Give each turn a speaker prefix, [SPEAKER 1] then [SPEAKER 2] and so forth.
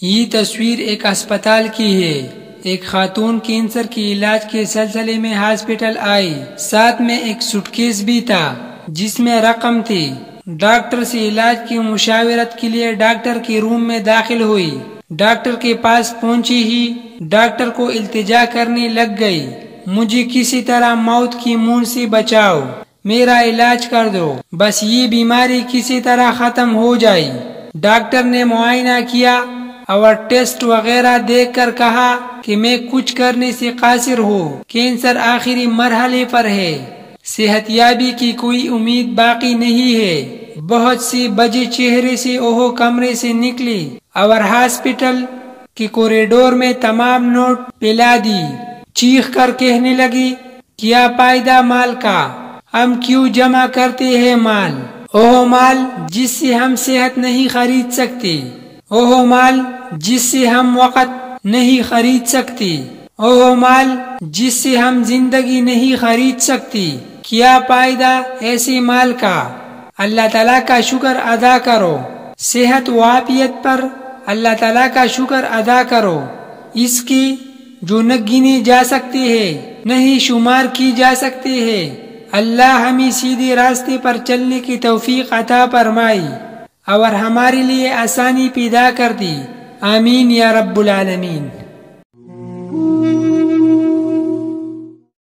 [SPEAKER 1] یہ تصویر ایک اسپتال کی ہے۔ ایک خاتون کینسر کے علاج کے سلسلے میں ہاسپٹل آئی، ساتھ میں ایک سوٹ کیس بھی تھا جس میں رقم تھی۔ ڈاکٹر سے علاج کی مشاورت کے لیے ڈاکٹر کے روم میں داخل ہوئی۔ ڈاکٹر کے پاس پہنچی ہی ڈاکٹر کو التجا کرنے لگ گئی، مجھے کسی طرح موت کی منہ سے بچاؤ، میرا علاج کر دو، بس یہ بیماری کسی طرح ختم ہو جائے۔ ڈاکٹر نے معائنہ کیا اور ٹیسٹ وغیرہ دیکھ کر کہا کہ میں کچھ کرنے سے قاصر ہوں، کینسر آخری مرحلے پر ہے، صحت یابی کی کوئی امید باقی نہیں ہے۔ بہت سی بجے چہرے سے وہ کمرے سے نکلی اور ہاسپٹل کے کوریڈور میں تمام نوٹ پھیلا دی، چیخ کر کہنے لگی، کیا فائدہ مال کا، ہم کیوں جمع کرتے ہیں مال، وہ مال جس سے ہم صحت نہیں خرید سکتے، وہ مال جس سے ہم وقت نہیں خرید سکتے، وہ مال جس سے ہم زندگی نہیں خرید سکتے، کیا فائدہ ایسے مال کا۔ اللہ تعالیٰ کا شکر ادا کرو، صحت و عافیت پر اللہ تعالیٰ کا شکر ادا کرو، اس کی جو نہ گنے جا سکتے ہیں نہ ہی شمار کی جا سکتے ہیں۔ اللہ ہمیں سیدھے راستے پر چلنے کی توفیق عطا فرمائی اور ہمارے لیے آسانی پیدا کر دی، آمین یا رب العالمین۔